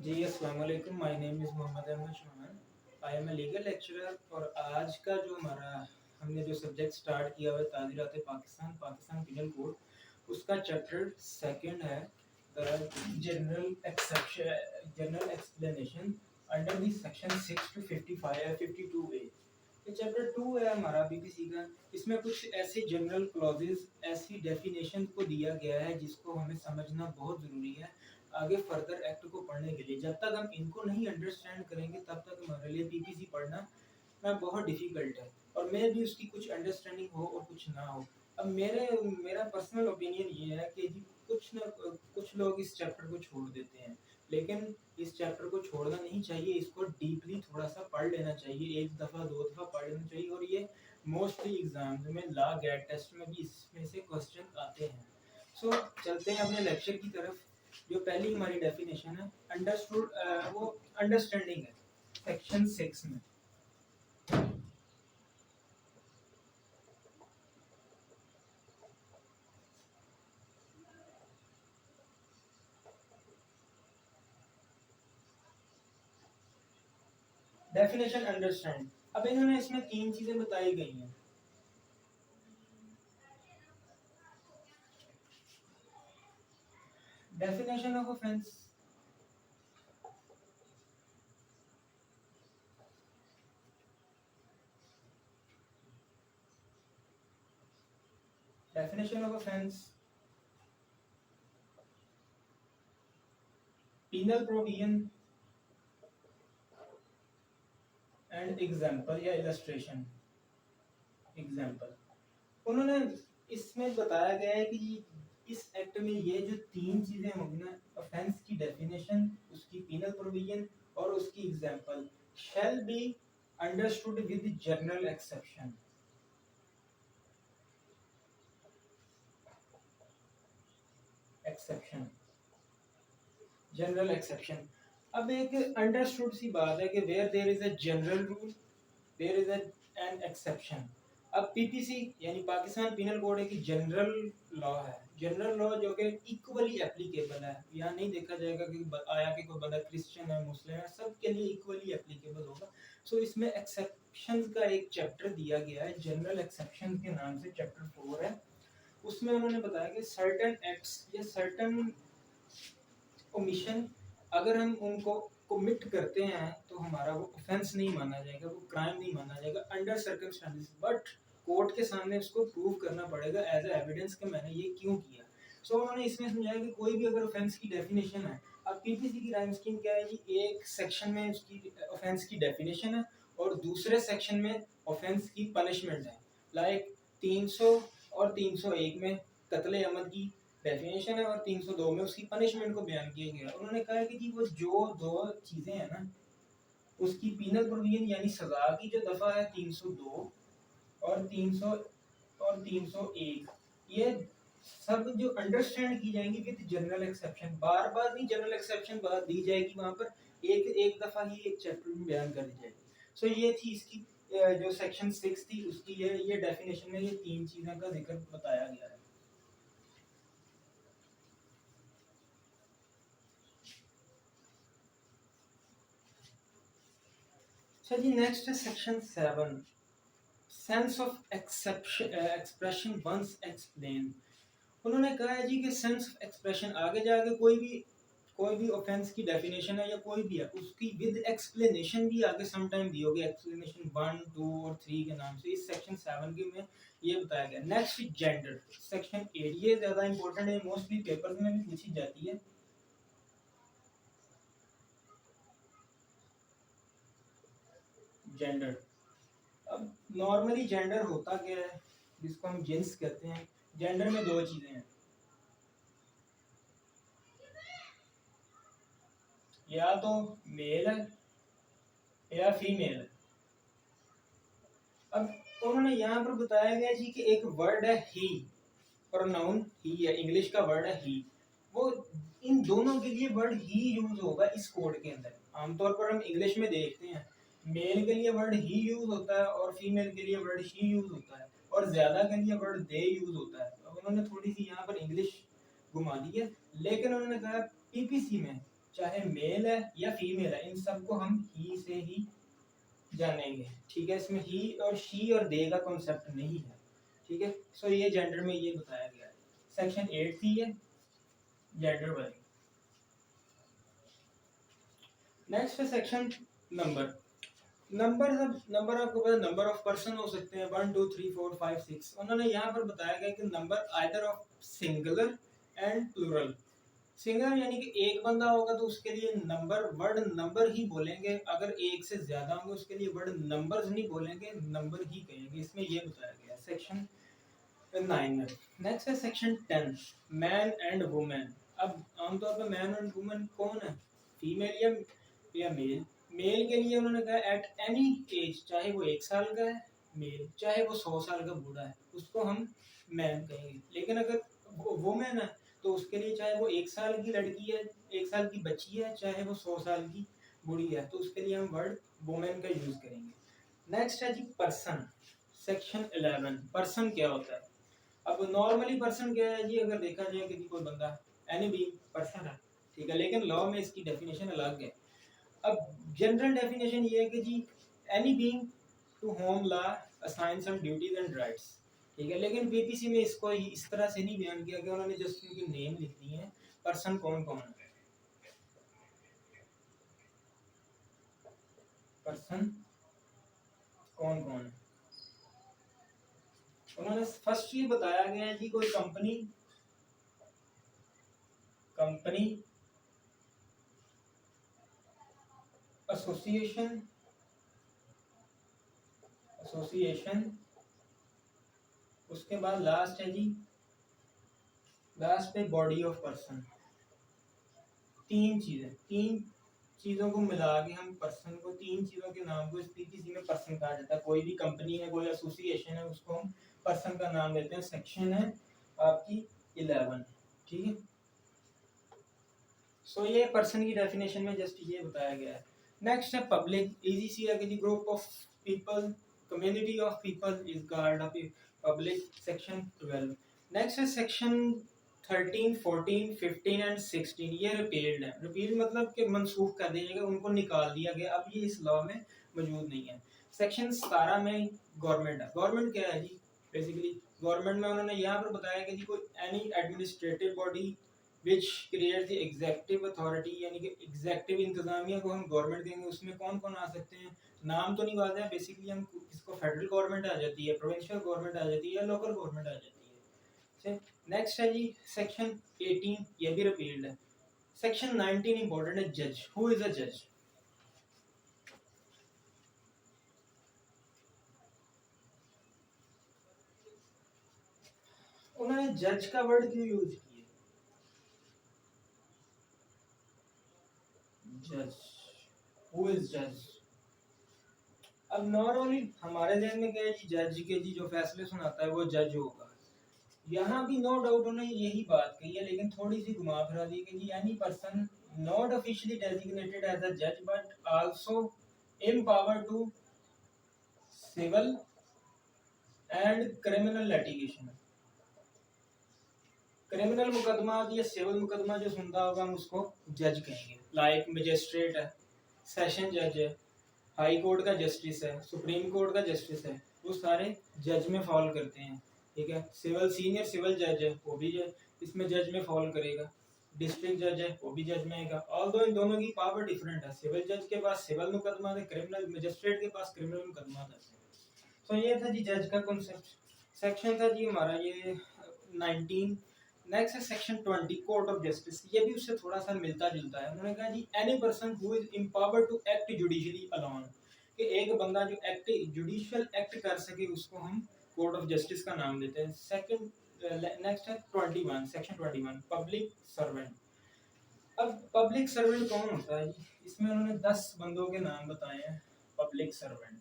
जी अस्सलाम वालेकुम। My name is Mohammad Ahmad Shohan. I am a legal lecturer. और आज का जो हमने जो सब्जेक्ट स्टार्ट किया हुआ है ताज़ीरात पाकिस्तान पाकिस्तान पिनल कोड, उसका चैप्टर सेकंड है general explanation under the section 6 to 55 52A। ये चैप्टर 2 है हमारा बीपीसी का। इसमें कुछ ऐसे जनरल क्लॉजेस, ऐसी डेफिनेशन को दिया गया है जिसको हमें समझना बहुत ज़रूरी है आगे फर्दर एक्ट को पढ़ने के लिए। जब तक हम इनको नहीं अंडरस्टैंड करेंगे तब तक हमारे लिए पीपीसी पढ़ना बहुत डिफिकल्ट है। और मैं भी उसकी कुछ अंडरस्टैंडिंग हो और कुछ ना हो। अब मेरा पर्सनल ओपिनियन ये है कि जी कुछ लोग इस चैप्टर को छोड़ देते हैं, लेकिन इस चैप्टर को छोड़ना नहीं चाहिए। इसको डीपली थोड़ा सा पढ़ लेना चाहिए, एक दफ़ा दो दफ़ा पढ़ लेना चाहिए। और ये मोस्टली एग्जाम में लॉ गेट टेस्ट में भी इसमें से क्वेश्चन आते हैं। सो चलते हैं अपने लेक्चर की तरफ। जो पहली हमारी डेफिनेशन है अंडरस्टूड, वो अंडरस्टैंडिंग है सेक्शन 6 में। Definition understand. अब इन्होंने इसमें तीन चीजें बताई गई हैं। Definition of offence, definition of offence, penal provision and example या इलस्ट्रेशन। एग्जांपल उन्होंने इसमें बताया गया है कि इस एक्ट में ये जो तीन चीजें होंगी ना, ऑफेंस की डेफिनेशन, उसकी पीनल प्रोविजन और उसकी example, shall be understood with general exception. Exception, general exception. अब एक अंडरस्टूड सी बात है कि where there is a general rule there is an exception. अब पीपीसी यानी पाकिस्तान पिनल कोड एक जनरल लॉ है। जनरल लॉ जो कि इक्वली एप्लीकेबल है। यहाँ नहीं देखा जाएगा कि आया कि कोई बंदा क्रिश्चियन है, मुस्लिम है, सबके लिए इक्वली एप्लीकेबल होगा। सो इसमें एक्सेप्शन का एक चैप्टर दिया गया है, जनरल एक्सेप्शन के नाम से चैप्टर 4 है। उसमें उन्होंने बताया कि सर्टेन एक्ट्स या सर्टेन ओमिशन, अगर हम उनको कमिट करते हैं तो हमारा वो ऑफेंस नहीं माना जाएगा, वो क्राइम नहीं माना जाएगा अंडर सर्कमस्टेंसेस। बट कोर्ट के सामने उसको प्रूव करना पड़ेगा एज ए एविडेंस कि मैंने ये क्यों किया। सो उन्होंने इसमें समझाया कि कोई भी अगर ऑफेंस की डेफिनेशन है, अब पीपीसी की क्राइम स्कीम क्या है जी, एक सेक्शन में उसकी ऑफेंस की डेफिनेशन है और दूसरे सेक्शन में ऑफेंस की पनिशमेंट है। लाइक 300 और 301 में कत्ले अमद की डेफिनेशन है और 302 में उसकी पनिशमेंट को बयान किया गया। उन्होंने कहा कि जी वो जो दो चीजें हैं ना, उसकी पीनल प्रोविजन यानी सजा की जो दफा है 302 और 300 और 301, ये सब जो अंडरस्टैंड की जाएंगी विद जनरल एक्सेप्शन। बार बार नहीं जनरल एक्सेप्शन बात दी जाएगी, वहां पर एक एक दफा ही एक चैप्टर में बयान कर दी जाएगी। सो ये थी इसकी जो सेक्शन 6 थी उसकी ये डेफिनेशन में ये तीन चीजों का जिक्र बताया गया है। अच्छा जी, नेक्स्ट है section 7, sense of expression once explain. उन्होंने कहा है जी कि सेंस ऑफ एक्सप्रेशन आगे जाके कोई भी ऑफेंस की डेफिनेशन है या कोई भी है उसकी विद एक्सप्लेनेशन भी आगे सम टाइम दी होगी, एक्सप्लेनेशन 1 2 और 3 के नाम से। इस सेक्शन 7 के में ये बताया गया। नेक्स्ट जेंडर, सेक्शन 8, ये ज्यादा इंपॉर्टेंट है, मोस्टली पेपर्स में भी पूछी जाती है। जेंडर, अब नॉर्मली जेंडर होता क्या है, जिसको हम जेंस कहते हैं। जेंडर में दो चीजें हैं, या तो मेल है या फीमेल है। अब उन्होंने यहाँ पर बताया गया जी कि एक वर्ड है ही, प्रोनाउन ही है, इंग्लिश का वर्ड है ही। वो इन दोनों के लिए वर्ड ही यूज होगा इस कोड के अंदर। आमतौर पर हम इंग्लिश में देखते हैं मेल के लिए वर्ड ही यूज होता है और फीमेल के लिए वर्ड शी यूज होता है और ज्यादा के लिए वर्ड दे यूज होता है। अब उन्होंने थोड़ी सी यहाँ पर इंग्लिश घुमा दी है, लेकिन उन्होंने कहा पीपीसी में चाहे मेल है या फीमेल है, इन सबको हम ही से ही जानेंगे, ठीक है। इसमें ही और शी और दे का कॉन्सेप्ट नहीं है, ठीक है। सो ये जेंडर में ये बताया गया है। सेक्शन 8 थी ये जेंडर वाली। नेक्स्ट है सेक्शन नंबर। नंबर आपको पता है, नंबर ऑफ पर्सन हो सकते हैं 1 2 3 4 5 6। उन्होंने यहाँ पर बताया गया कि number either of singular and plural. Singular यानी कि एक बंदा होगा तो उसके लिए नंबर वर्ड नंबर ही बोलेंगे, अगर एक से ज्यादा होंगे उसके लिए वर्ड नंबर्स नहीं बोलेंगे, नंबर ही कहेंगे। इसमें ये बताया गया सेक्शन 9 में। नेक्स्ट है सेक्शन 10 मैन एंड वुमेन। अब आमतौर पर मैन एंड वुमेन कौन है, फीमेल या मेल। मेल के लिए उन्होंने कहा एट एनी एज, चाहे वो 1 साल का है मेल, चाहे वो 100 साल का बूढ़ा है, उसको हम मैन कहेंगे। लेकिन अगर वो वुमेन है तो उसके लिए चाहे वो 1 साल की लड़की है, 1 साल की बच्ची है, चाहे वो 100 साल की बूढ़ी है, तो उसके लिए हम वर्ड वुमेन का यूज करेंगे। नेक्स्ट है जी पर्सन। सेक्शन 11 पर्सन क्या होता है। अब नॉर्मली पर्सन क्या है जी, अगर देखा जाए कि कोई बंदा एनी बीइंग पर्सन है, ठीक है, लेकिन लॉ में इसकी डेफिनेशन अलग है। अब जनरल डेफिनेशन ये है कि जी any being to whom law assign some duties and rights, ठीक है। लेकिन पीपीसी में इसको इस तरह से नहीं बयान किया गया, उन्होंने जस्ट उनकी नेम लिख दी है। पर्सन कौन कौन है, पर्सन कौन कौन है। उन्होंने फर्स्ट ये बताया गया है जी कोई कंपनी कंपनी एसोसिएशन एसोसिएशन उसके बाद लास्ट है जी, लास्ट पे बॉडी ऑफ पर्सन। तीन चीजों को मिला के हम पर्सन को, तीन चीजों के नाम को इस पीपीसी में पर्सन कहा जाता है। कोई भी कंपनी है, कोई एसोसिएशन है, उसको हम पर्सन का नाम देते हैं। सेक्शन है आपकी 11, ठीक है। सो ये पर्सन की डेफिनेशन में जस्ट ये बताया गया है। नेक्स्ट है पब्लिक। इजी सी है कि group of people, community of people is called public. Section 12। Next है सेक्शन 13 14 15 एंड 16। ये रिपील्ड है। रिपील मतलब कि मनसूख कर दिया गया, उनको निकाल दिया गया, अब ये इस लॉ में मौजूद नहीं है। सेक्शन 17 में गवर्नमेंट है। गवर्नमेंट क्या है जी, बेसिकली गवर्नमेंट में उन्होंने यहाँ पर बताया कि जी कोई any administrative body which create the adjective authority, यानी कि एग्जेक्टिव इंतजामिया को हम गवर्नमेंट देंगे। उसमें कौन कौन आ सकते हैं, नाम तो नहीं वादा है, बेसिकली हम इसको फेडरल गवर्नमेंट आ जाती है, प्रोविंशियल गवर्नमेंट आ जाती है, लोकल गवर्नमेंट आ जाती है। नेक्स्ट है जी सेक्शन 18, ये भी रिपील्ड है। सेक्शन 19 इंपॉर्टेंट है, जज। हु इज अ जज। उन्होंने जज का वर्ड क्यों यूज किया, जज, हु इज जज। अब नॉर्मली हमारे ध्यान में क्या है जी, जज के जी जो फैसले सुनाता है वो जज होगा। यहाँ भी नो डाउट उन्होंने यही बात कही है, लेकिन थोड़ी सी घुमा फिरा दी कि जी any person not officially designated as a जज but also empowered to civil and criminal litigation. Criminal मुकदमा या सिविल मुकदमा जो सुनता होगा हम उसको जज कहेंगे। लाइक मजिस्ट्रेट है, सेशन जज है, हाई कोर्ट का जस्टिस है, सुप्रीम कोर्ट का जस्टिस है, वो सारे जज में फॉल करते हैं, ठीक है। सिविल सीनियर सिविल जज है, वो भी इसमें जज में फॉल करेगा। डिस्ट्रिक्ट जज है, वो भी जज में आएगा। ऑल्दो इन दोनों की पावर डिफरेंट है। सिविल जज के पास सिविल मुकदमा है, क्रिमिनल मजिस्ट्रेट के पास क्रिमिनल मुकदमा है। तो ये था जी जज का कॉन्सेप्ट। सेक्शन था जी हमारा ये 19। नेक्स्ट है सेक्शन 20 कोर्ट ऑफ जस्टिस। ये भी उससे थोड़ा सा मिलता जुलता है। उन्होंने कहा जी any person who is empowered to act judicially alone, कि एक बंदा जो एक्ट जुडिशियल एक्ट कर सके उसको हम कोर्ट ऑफ जस्टिस का नाम देते हैं। सेकंड नेक्स्ट है 21 सेक्शन 21 पब्लिक सर्वेंट। अब पब्लिक सर्वेंट कौन होता है जी, इसमें उन्होंने 10 बंदों के नाम बताए हैं पब्लिक सर्वेंट।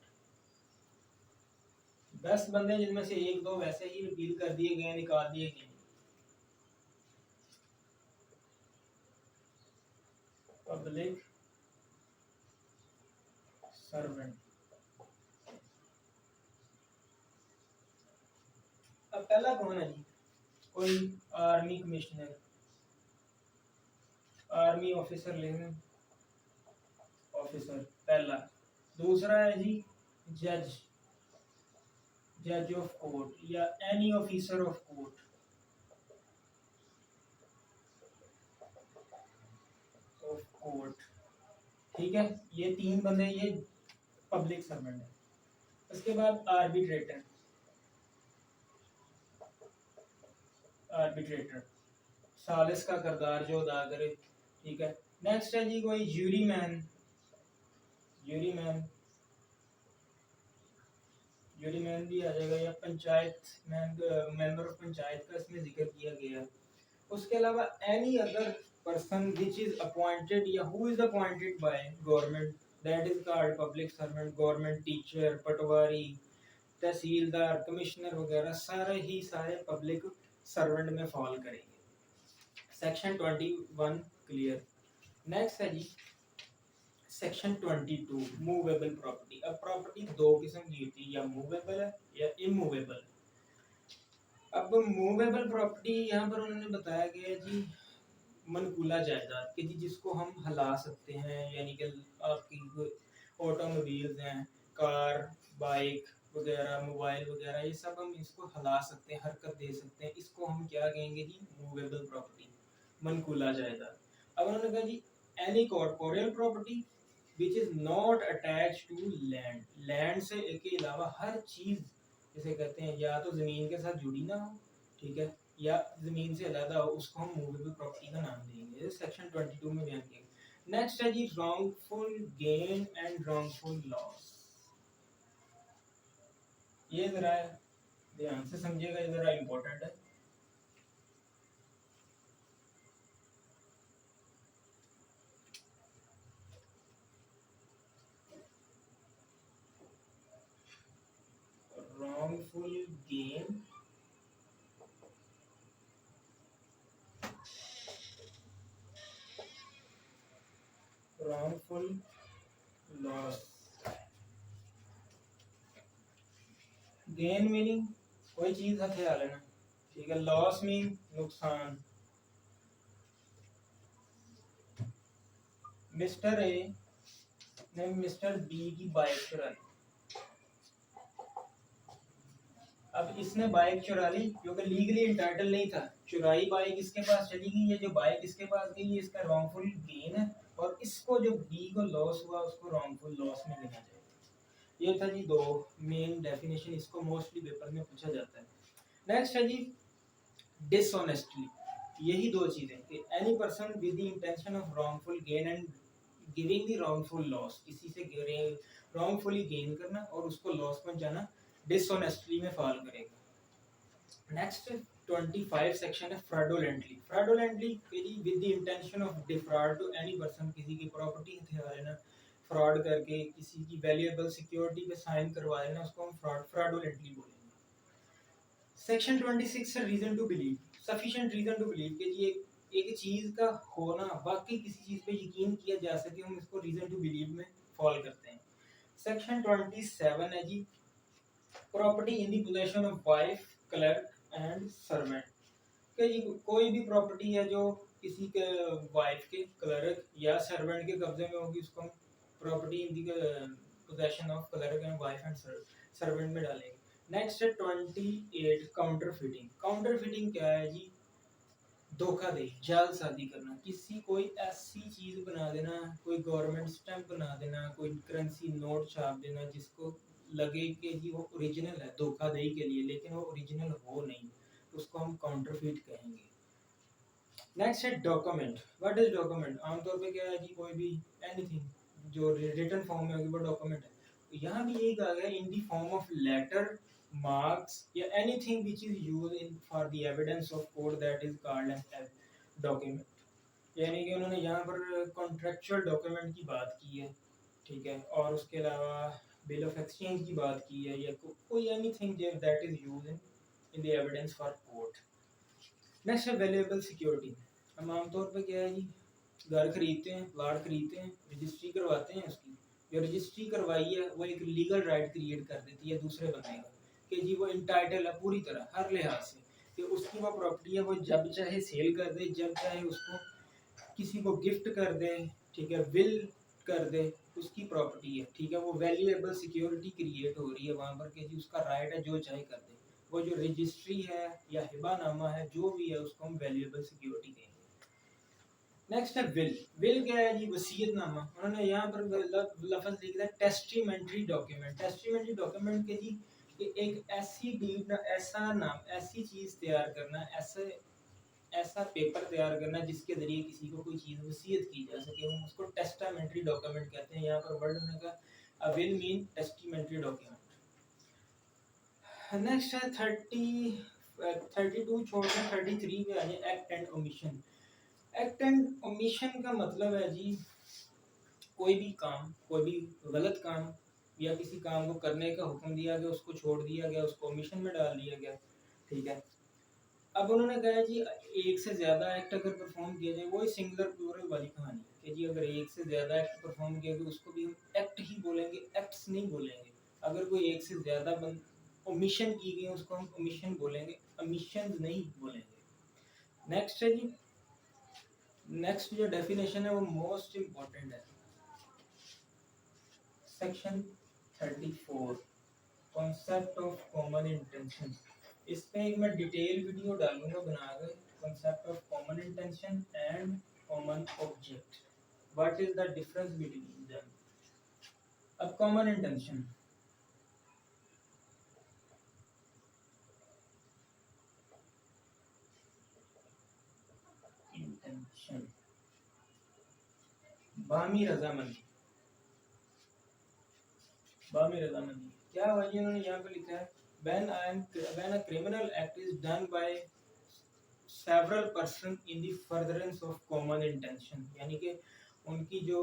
10 बंदे जिनमें से एक दो वैसे ही रिपील कर दिए गए, निकाल दिए गए। Public servant. अब पहला कौन है जी, कोई आर्मी आर्मी ऑफिसर ले लें, ऑफिसर पहला। दूसरा है जी जज, जज ऑफ कोर्ट या any officer of court, of court, ठीक है। ये तीन बंदे ये पब्लिक सर्वेंट है। उसके बाद आर्बिट्रेटर, आर्बिट्रेटर सालिस का किरदार जो अदा करे, ठीक है। नेक्स्ट है जी कोई jury man, jury man, jury man भी आ जाएगा, या panchayat man, member of panchayat का इसमें जिक्र किया गया। उसके अलावा any other person which is appointed या who is appointed by government, that is called public servant. Government teacher, patwari, tehsildar, commissioner वगैरह सारे ही सारे पब्लिक सर्वेंट में फॉल करेंगे। Section 21 clear. नेक्स्ट है जी सेक्शन 22 मूवेबल प्रॉपर्टी। अब प्रॉपर्टी दो किस्म की होती है, या मूवेबल है या इमूवेबल। अब मूवेबल प्रॉपर्टी यहाँ पर उन्होंने बताया गया जी मनकूला जायदाद कि जी जिसको हम हिला सकते हैं, यानी कि आपकी ऑटोमोबाइल्स हैं, कार, बाइक वगैरह, मोबाइल वगैरह, ये सब हम इसको हिला सकते हैं, हरकत दे सकते हैं, इसको हम क्या कहेंगे जी मूवेबल प्रॉपर्टी, मनकूला जायदाद। अब उन्होंने कहा जी any corporeal property which is not attach to land, land से के अलावा हर चीज जिसे कहते हैं या तो जमीन के साथ जुड़ी ना हो, ठीक है, या जमीन से अलग हो, उसको हम मूवेबल प्रॉपर्टी का नाम देंगे। सेक्शन 22 में बयान किया। नेक्स्ट है जी wrongful gain and wrongful loss. ये जरा ध्यान से समझिएगा, ये जरा इम्पोर्टेंट है। wrongful gain wrongful loss। Gain meaning कोई चीज हथिया लेना, ठीक है। लॉस मीन नुकसान। मिस्टर ए ने मिस्टर बी की बाइक चुरा ली। अब इसने बाइक चुरा ली क्योंकि लीगली इंटाइटल नहीं था, चुराई बाइक इसके पास चली गई, ये जो बाइक इसके पास गई इसका रॉन्गफुल गेन है, और इसको जो बी को लॉस हुआ उसको रॉन्गफुल लॉस में गिना जाएगा। ये था जी दो मेन डेफिनेशन, इसको मोस्टली पेपर में पूछा जाता है। नेक्स्ट है जी डिसऑनेस्टली। यही दो चीजें कि any person with the intention of wrongful gain and giving the wrongful loss, किसी से रॉन्गफुली गेन करना और उसको लॉस पहुंचाना डिसऑनेस्टली में फॉल करेगा। नेक्स्ट 25 सेक्शन है fraudulently. Fraudulently with the intention of defraud to any person, किसी की प्रॉपर्टी हथिया लेना, फ्रॉड करके किसी की वैल्यूएबल सिक्योरिटी पे साइन करवा लेना, उसको हम फ्रॉडुलेंटली बोलेंगे। सेक्शन 26 है reason to believe, sufficient reason to believe कि जी एक चीज का होना, बाकी किसी चीज पे यकीन किया जा सके, हम इसको रीजन टू बिलीव में फॉल करते हैं। सेक्शन 27 है जी property in the possession of wife, clerk and servant. कि कोई भी प्रॉपर्टी है जो किसी के वाइफ के, क्लर्क या सर्वेंट के कब्जे में होगी, उसको हम property in the possession of clerk and wife and servant में डालेंगे। नेक्स्ट है 28 काउंटर फिटिंग। काउंटर फिटिंग क्या है जी धोखाधड़ी, जालसाजी करना, किसी कोई ऐसी चीज बना देना, कोई गवर्नमेंट स्टैंप बना देना, कोई करेंसी नोट छाप देना जिसको लगे कि जी वो ओरिजिनल है धोखाधड़ी के लिए, लेकिन वो ओरिजिनल हो नहीं, उसको हम काउंटरफिट कहेंगे। नेक्स्ट है डॉक्यूमेंट। What is document? आमतौर पे क्या है जी कोई भी एनीथिंग जो रिटन फॉर्म में होगी वो डॉक्यूमेंट है। यहाँ भी यही कहा गया in the form of letter, marks या anything which is used in for the evidence of court that is called as document। यानी कि उन्होंने यहाँ पर कॉन्ट्रेक्चुअल डॉक्यूमेंट की बात की है, ठीक है, और उसके अलावा बिल ऑफ एक्सचेंज की बात की है, या कोई anything that is used in the evidence for court. Next है वैल्यूएबल सिक्योरिटी। हम आमतौर पर क्या है जी घर खरीदते हैं, प्लाट खरीदते हैं, रजिस्ट्री करवाते हैं, उसकी जो रजिस्ट्री करवाई है वो एक लीगल राइट क्रिएट कर देती है दूसरे बंदे का कि जी वो इंटाइटल है पूरी तरह हर लिहाज से कि उसकी वो प्रॉपर्टी है, वो जब चाहे सेल कर दे, जब चाहे उसको किसी को गिफ्ट कर दे, ठीक है, विल कर दे, उसकी प्रॉपर्टी है, ठीक है, वो वैल्यूएबल सिक्योरिटी क्रिएट हो रही है वहाँ पर कि जी उसका राइट है जो चाहे कर दे। वो जो रजिस्ट्री है या हिबानामा है जो भी है उसको हम वैल्यूएबल सिक्योरिटी कहेंगे। नेक्स्ट है विल। विल क्या है जी? वसीयतनामा। उन्होंने यहाँ पर लफ्ज लिखा है टेस्टिमेंट्री डॉक्यूमेंट। टेस्टिमेंट्री डॉक्यूमेंट के जी कि एक ऐसी डीड, ऐसा नाम, ऐसी चीज तैयार करना, ऐसे ऐसा पेपर तैयार करना जिसके जरिए किसी को कोई चीज वसीयत की जा सके, हम उसको टेस्टामेंट्री डॉक्यूमेंट कहते हैं। यहाँ पर वर्ड में का विल मीन टेस्टिमेंट्री डॉक्यूमेंट। नेक्स्ट है 32 छोड़ के 33 पे आ जाए, act and omission. Act and omission का मतलब है जी कोई भी काम, कोई भी गलत काम या किसी काम को करने का हुक्म दिया गया, उसको छोड़ दिया गया, उसको ओमिशन में डाल दिया गया, ठीक है। अब उन्होंने कहा जी एक से ज्यादा एक्ट अगर परफॉर्म किया जाए, वही सिंगुलर प्लूरल वाली कहानी कि जी अगर एक से ज्यादा एक्ट परफॉर्म किया गया उसको भी हम एक्ट ही बोलेंगे, एक्ट्स नहीं बोलेंगे। अगर कोई एक से ज्यादा ओमिशन की गई उसको हम ओमिशन बोलेंगे, ओमिशन नहीं बोलेंगे। नेक्स्ट है जी, नेक्स्ट जो डेफिनेशन है वो मोस्ट इम्पोर्टेंट है, section 34 concept of common intention. इस पे एक मैं डिटेल वीडियो डालूंगा बनाकर, concept of common intention and common object, what is the difference between them. अब कॉमन इंटेंशन, इंटेंशन बामी रजामंदी, बामी रजामंदी क्या हुआ जी? उन्होंने यहाँ पे लिखा है when a criminal act is done by several person in the furtherance of common intention, यानी कि उनकी जो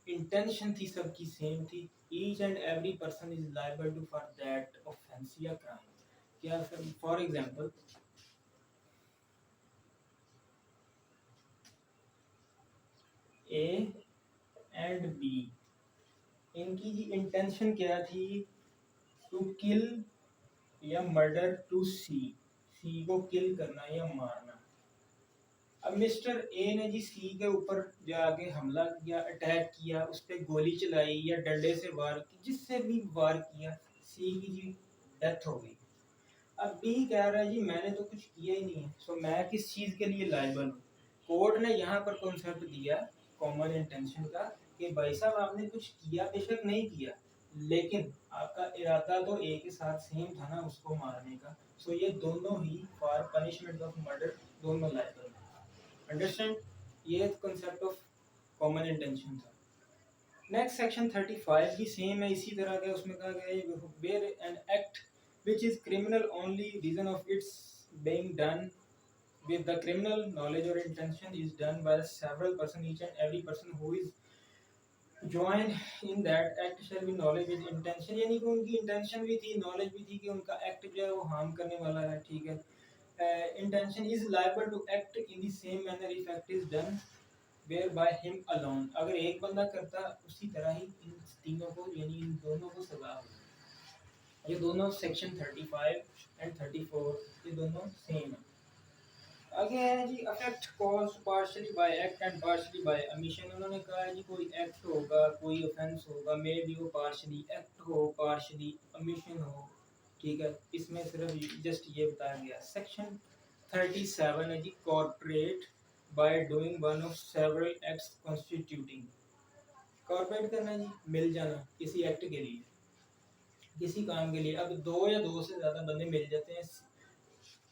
इंटेंशन थी सबकी सेम थी, each and every person is liable to for that offense या crime। क्या for example A and B, इनकी जी इंटेंशन क्या थी? टू किल या मर्डर टू सी, सी को किल करना या मारना। अब मिस्टर ए ने जी सी के ऊपर जाके हमला किया, अटैक किया, उस पर गोली चलाई या डंडे से वार की, जिससे भी वार किया, सी की जी डेथ हो गई। अब बी कह रहा है जी मैंने तो कुछ किया ही नहीं है, सो मैं किस चीज के लिए लायबल हूँ? कोर्ट ने यहाँ पर कॉन्सेप्ट दिया कॉमन इंटेंशन का कि भाई साहब आपने कुछ किया, बेशक नहीं किया, लेकिन आपका इरादा तो ए के साथ सेम था ना उसको मारने का, सो ये दोनों ही फॉर पनिशमेंट ऑफ मर्डर दोनों लायबल। अंडरस्टैंड? ये कॉन्सेप्ट ऑफ कॉमन इंटेंशन था। नेक्स्ट सेक्शन 35 भी सेम है, इसी तरह का। उसमें कहा गया है where an act which is criminal only reason of its being done with the criminal knowledge or intention is done by the several person, each and every person who is joined in that act shall be knowledge with intention, यानी कि उनकी intention भी थी, knowledge भी थी कि उनका act जो है वो हार्म करने वाला है, ठीक है। intention is liable to act in the same manner if act is done whereby him alone, अगर एक बंदा करता उसी तरह ही इन तीनों को यानी इन दोनों को सजा हो। ये दोनों सेक्शन 35 एंड 34 ये दोनों सेम है। आगे है जी effect caused partially by act and partially by omission. उन्होंने कहा है जी कोई एक्ट होगा, कोई ऑफेंस होगा, मे बी वो पार्शियली एक्ट हो, पार्शियली ओमिशन हो, ठीक है। इसमें सिर्फ जस्ट ये बताया गया। सेक्शन 37 है जी corporate by doing one of several acts constituting. Corporate करना जी मिल जाना किसी एक्ट के लिए, किसी काम के लिए। अब दो या दो से ज्यादा बंदे मिल जाते हैं,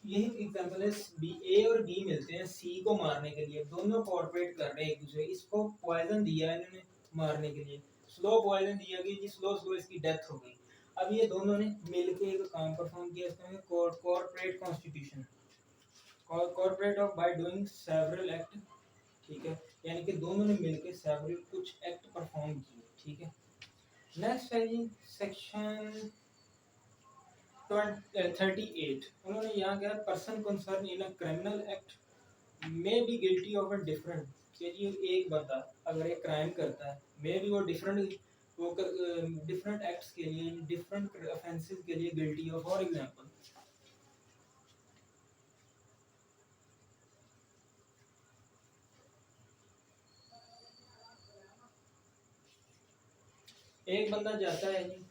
यही एग्जांपल है, बी ए और बी मिलते हैं सी को मारने के लिए, दोनों कॉर्पोरेट कर रहे हैं एक दूसरे। इसको पॉइजन दिया है इन्होंने मारने के लिए, स्लो पॉइजन दिया गया जी, स्लो स्लो इसकी डेथ हो गई। अब ये दोनों ने मिलकर एक काम परफॉर्म किया, इसको corporate constitution, corporate of by doing several act, ठीक है, यानी कि दोनों ने मिलकर सेवरल कुछ एक्ट परफॉर्म किए, ठीक है। नेक्स्ट है जी सेक्शन 38। उन्होंने यहाँ क्या person concern in a criminal act may be guilty of a different, कि जी एक बंदा अगर एक क्राइम करता है, मे बी वो डिफरेंट, वो डिफरेंट एक्ट्स के लिए, डिफरेंट ऑफेंसेस के लिए गिल्टी हो। फॉर एग्जांपल एक बंदा जाता है जी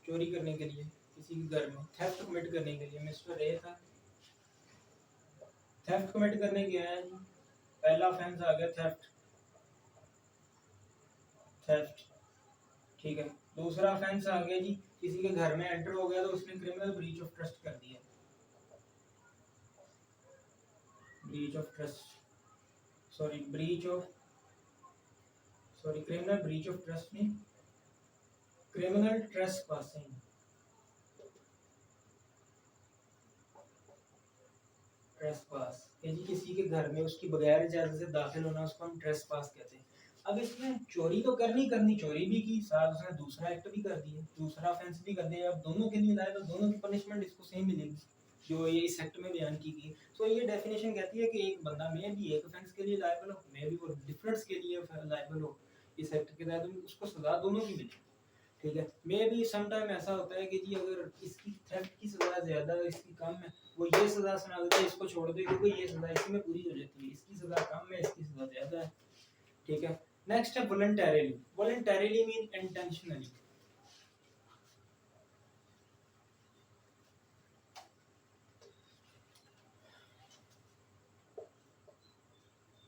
चोरी करने के लिए किसी के घर में, थेफ्ट कमिट करने के लिए, मिस्टर ए था, थेफ्ट कमिट करने गया है जी, पहला ऑफेंस आ गया थेफ्ट, थेफ्ट, ठीक है। दूसरा ऑफेंस आ गया जी किसी के घर में एंटर हो गया तो उसने क्रिमिनल ब्रीच ऑफ ट्रस्ट कर दिया, breach of trust, sorry breach of, sorry criminal breach of trust नहीं, क्रिमिनल ट्रेसपासिंग, ट्रेसपास कि जी किसी के घर में उसकी बगैर इजाजत से दाखिल होना, उसको हम ट्रेसपास कहते हैं। अब इसमें चोरी तो करनी करनी, चोरी भी की, साथ उसने दूसरा एक्ट भी कर दिया, दूसरा ऑफेंस भी कर दिया, अब दोनों के लिए लाए तो दोनों की पनिशमेंट इसको सेम मिलेगी जो ये इस एक्ट में बयान की गई। तो ये डेफिनेशन कहती है कि एक बंदा में भी एक ऑफेंस के लिए लायबल हो, में भी वो डिफरेंस के लिए लायबल हो, इस एक्ट के तहत उसको सजा दोनों की मिले, ठीक है। मे भी सम टाइम ऐसा होता है कि जी अगर इसकी थेफ्ट की सजा ज्यादा है इसकी कम है, वो ये सजा सुना देते हैं इसको छोड़ दे क्योंकि ये सजा इसमें पूरी हो जाती है, इसकी सजा कम है इसकी सजा ज्यादा है, ठीक है। नेक्स्ट है voluntarily, voluntarily mean intentionally,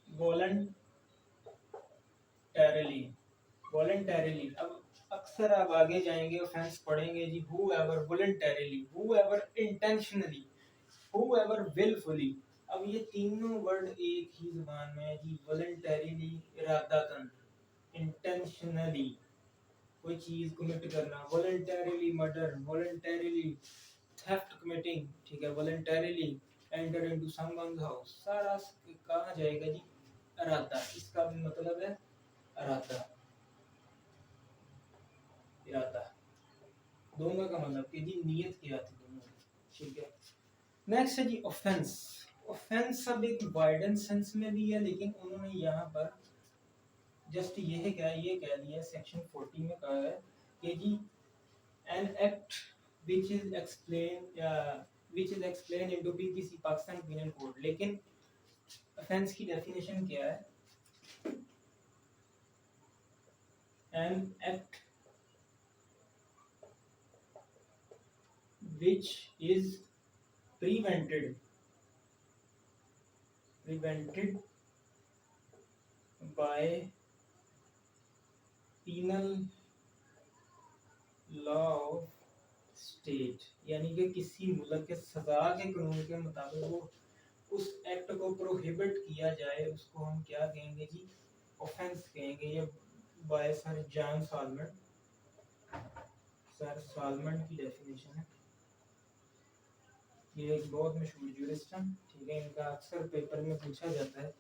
voluntarily, voluntarily. अब अक्सर आप आगे जाएंगे ऑफेंस पढ़ेंगे जी whoever voluntarily, whoever intentionally, whoever willfully। अब ये तीनों वर्ड एक ही जुबान में है जी, वॉलंटरीली इरादतन, इंटेंशनली कोई चीज कमिट करना, voluntarily murder, voluntarily theft committing, ठीक है, voluntarily enter into someone's house, सारा कहाँ जाएगा जी, इरादा, इसका भी मतलब है इरादा, इरादा, दोनों का मतलब कि जी नियत किया थी दोनों, ठीक है। नेक्स्ट है जी ऑफेंस, ऑफेंस सब एक वाइडन सेंस में भी है लेकिन उन्होंने यहाँ पर जस्ट ये क्या ये कह दिया सेक्शन 40 में कहा है कि जी an act which is explained which is explained into PPC Pakistan penal code, लेकिन ऑफेंस की डेफिनेशन क्या है, an act which is prevented by penal law of state, यानी कि किसी मुल्क के सजा के कानून के मुताबिक वो उस एक्ट को प्रोहिबिट किया जाए उसको हम क्या कहेंगे जी, ऑफेंस कहेंगे। ये by sir John Salmond, sir Salmond की डेफिनेशन है, ये एक बहुत मशहूर जूरिस्ट हैं, ठीक है, इनका अक्सर पेपर में पूछा जाता है।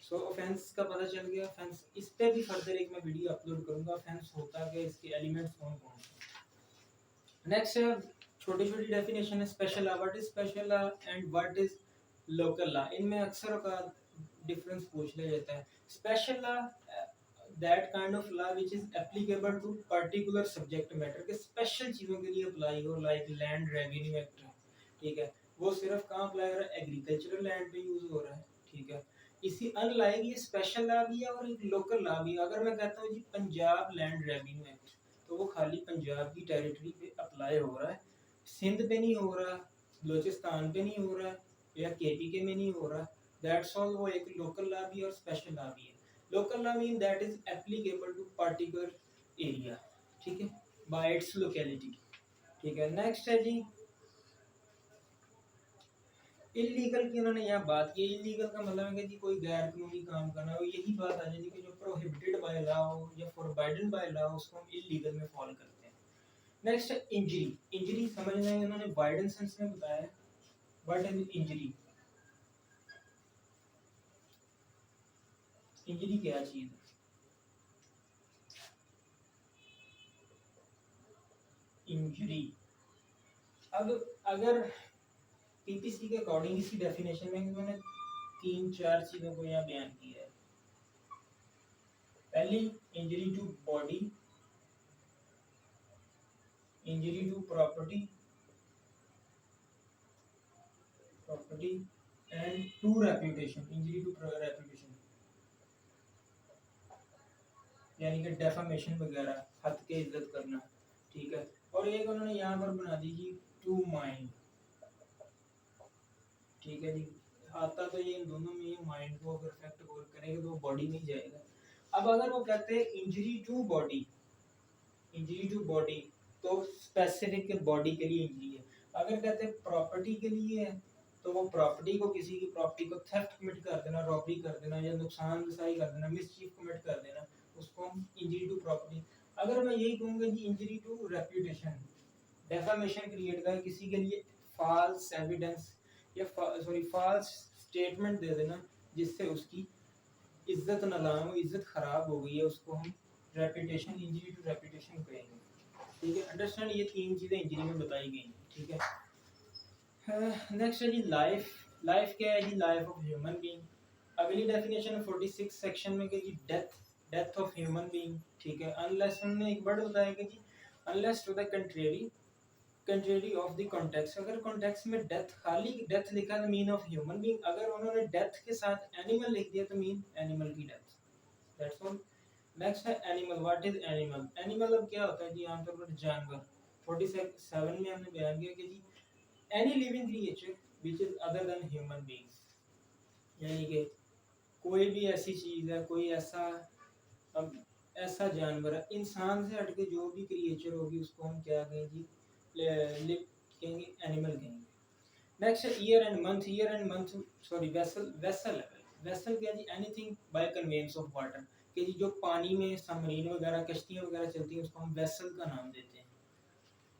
सो ऑफेंस का पता चल गया, ऑफेंस इस पे भी फर्दर एक मैं वीडियो अपलोड करूंगा, ऑफेंस होता है इसके एलिमेंट्स कौन कौन से। नेक्स्ट छोटी छोटी डेफिनेशन है special law, what is special law and what is local law, इनमें अक्सर का डिफरेंस पूछ लिया जाता है। Special law that kind of law which is applicable to particular subject matter, के स्पेशल चीजों के लिए अप्लाई हो, लाइक लैंड रेवेन्यू एक्ट, ठीक है, वो सिर्फ कहाँ अप्लाई हो रहा है, एग्रीकल्चरल लैंड पे यूज हो रहा है, ठीक है। इसी अनलाइक ये स्पेशल लॉ भी है और एक लोकल लॉ भी है। अगर मैं कहता हूँ जी पंजाब लैंड रेवेन्यू एक्ट, तो वो खाली पंजाब की टेरिटरी पे अप्लाई हो रहा है, सिंध पे नहीं हो रहा, बलोचिस्तान पे नहीं हो रहा या केपी के में नहीं हो रहा, दैट्स ऑल। वो एक लोकल लॉ भी और स्पेशल लॉ भी है। Local law mean that is applicable to particular area, ठीक है, बाय इट्स लोकेलिटी, ठीक है। नेक्स्ट है जी इलीगल की, उन्होंने यहाँ बात की, इलीगल का मतलब है कि जी कोई गैर कानूनी काम करना हो, यही बात आ जाती है कि जो प्रोहिबिटेड बाय लॉ हो या फॉरबिडन बाय लॉ उसको हम इलीगल में फॉल करते हैं। नेक्स्ट है इंजरी, इंजरी समझना है, उन्होंने वाइडन सेंस में बताया व्हाट इज इंजरी, इंजरी क्या चीज है, इंजरी। अब अगर पीपीसी के अकॉर्डिंग इसी डेफिनेशन में उन्होंने तीन चार चीजों को यहाँ बयान किया है। पहली injury to body, injury to property, property and to reputation, injury to reputation. यानी कि डेफामेशन वगैरह, हद के इज्जत करना, ठीक है। और एक उन्होंने यहाँ पर बना दी जी टू माइंड, ठीक है जी। आता तो ये इन दोनों में, ये माइंड को अगर इफेक्ट करेगा तो बॉडी में ही जाएगा। अब अगर वो कहते हैं injury to body, injury to body, तो स्पेसिफिक बॉडी के लिए इंजरी है। अगर कहते हैं प्रॉपर्टी के लिए है, तो वो प्रॉपर्टी को, किसी की प्रॉपर्टी को थेफ्ट कमिट कर देना, रॉबरी कर देना, या नुकसान रसाई कर देना, मिसचीफ कमिट कर देना, उसको हम इंजरी टू प्रॉपर्टी। अगर मैं यही कहूँगा जी injury to reputation, defamation create कर किसी के लिए फॉल्स एविडेंस या सॉरी फॉल्स स्टेटमेंट दे देना, जिससे उसकी इज्जत नलाम हो, इज्जत खराब हो गई है, उसको हम रेपुटेशन, इंजरी टू रेपुटेशन कहेंगे, ठीक है। अंडरस्टैंड, ये तीन चीज़ें इंजरी में बताई गई हैं, ठीक है। नेक्स्ट है जी लाइफ। लाइफ क्या है जी? Life of human being. अगली डेफिनेशन है 46 सेक्शन में कि जी death, death of human being, ठीक है। अनलेस, उन्होंने एक वर्ड बताया कि जी unless to the contrary, contrary of the context. अगर कॉन्टेक्स्ट में डेथ, खाली डेथ लिखा तो मीन ऑफ ह्यूमन बीइंग, अगर उन्होंने डेथ के साथ एनिमल लिख दिया तो मीन एनिमल की डेथ, दैट्स ऑल। नेक्स्ट है animal. What is animal? Animal अब क्या होता है जी? आमतौर पर जानवर। 47 में हमने बयान किया कि जी any living creature which is other than human beings, यानी कि कोई भी ऐसी चीज़ है, कोई ऐसा, अब ऐसा जानवर है, इंसान से हटके जो भी क्रिएचर होगी उसको हम क्या कहेंगे जी? लिव कहेंगे, एनिमल कहेंगे। नेक्स्ट है year and month. Year and month, sorry vessel, vessel है। वेसल क्या जी? Anything by conveyance of water, कि जी जो पानी में सबमरीन वगैरह, कश्तियाँ वगैरह चलती हैं, उसको हम वेसल का नाम देते हैं।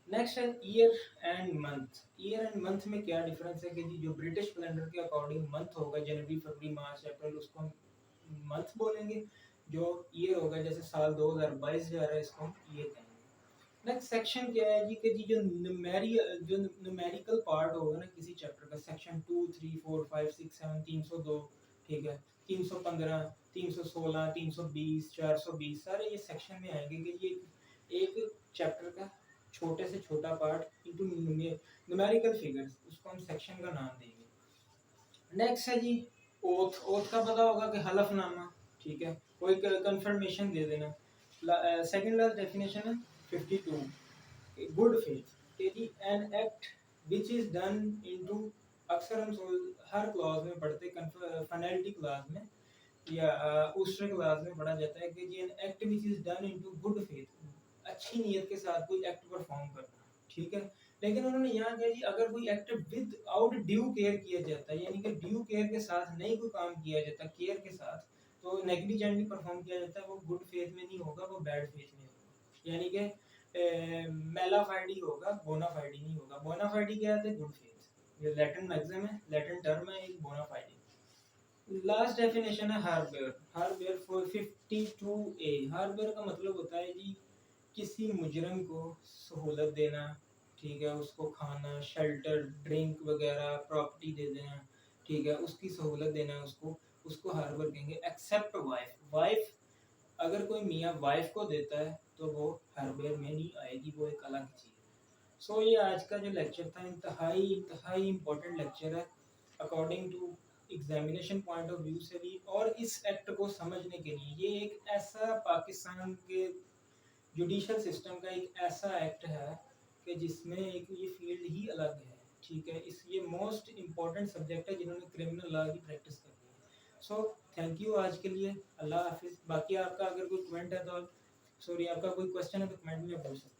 नेक्स्ट है year and month. Year and month में क्या डिफरेंस है कि जी जो ब्रिटिश कैलेंडर के अकॉर्डिंग मंथ होगा, जनवरी, फरवरी, मार्च, अप्रैल, उसको हम मंथ बोलेंगे। जो ईयर होगा, जैसे साल 2022 जा रहा है, इसको हम ईयर कहेंगे। नेक्स्ट सेक्शन क्या है जी? कि जी जो न्यूमेरिकल पार्ट होगा ना किसी चैप्टर का, सेक्शन 2, 3, 4, 5, 6, 7, 302, ठीक है, 315, 316, 320, 420, सारे ये सेक्शन में आएंगे कि ये एक चैप्टर का छोटे से छोटा पार्ट इनटू न्यूमेरिकल फिगर्स, उसको हम सेक्शन का नाम देंगे। नेक्स्ट है जी ओथ। ओथ का पता होगा कि हलफनामा, ठीक है, कोई कंफर्मेशन दे देना। सेकंड लास्ट डेफिनेशन है 52, गुड फेथ, कि जी an act which is done into, अक्सर हम हर क्लॉज में पढ़ते, फनैलिटी क्लॉज में या उस्ट्रे क्लॉज में पढ़ा जाता है कि जी an act which is done into good faith, अच्छी नीयत के साथ कोई एक्ट परफॉर्म करना, ठीक है। लेकिन उन्होंने यहाँ कहा जी अगर कोई act with out due care किया जाता है, यानी कि ड्यू केयर के साथ नहीं कोई काम किया जाता केयर के साथ, तो नेग्लिजेंटली परफॉर्म किया जाता है, वो गुड फेथ में नहीं होगा, वो बैड फेथ में होगा, यानी कि मेलाफाइडी होगा, बोनाफाइडी नहीं होगा। बोनाफाइडी क्या है? गुड फेथ, ये लैटिन मैक्सिम है, लैटिन टर्म है एक बोनाफाइडी। लास्ट डेफिनेशन है हार्बेयर। हार्बेयर फॉर 52A। हार्बेयर का मतलब होता है जी किसी मुजरम को सहूलत देना, ठीक है, उसको खाना, शेल्टर, ड्रिंक वगैरह, प्रॉपर्टी दे देना, ठीक है, उसकी सहूलत देना, उसको उसको हार्बर कहेंगे। Accept wife. वाइफ, अगर कोई मियाँ वाइफ को देता है तो वो हार्बर में नहीं आएगी, वो एक अलग चीज़ है। सो ये आज का जो लेक्चर था, इंतहाई इंतहाई इम्पोर्टेंट लेक्चर है according to examination point of view से भी, और इस एक्ट को समझने के लिए ये एक ऐसा पाकिस्तान के जुडिशल सिस्टम का एक ऐसा एक्ट है कि जिसमें एक ये फील्ड ही अलग है, ठीक है। इस ये मोस्ट इम्पॉर्टेंट सब्जेक्ट है जिन्होंने क्रिमिनल लॉ की प्रैक्टिस करनी है। सो थैंक यू आज के लिए, अल्लाह हाफिज़। बाकी आपका अगर कोई कमेंट है तो, सॉरी, आपका कोई क्वेश्चन है तो कमेंट में पूछ सकते हैं।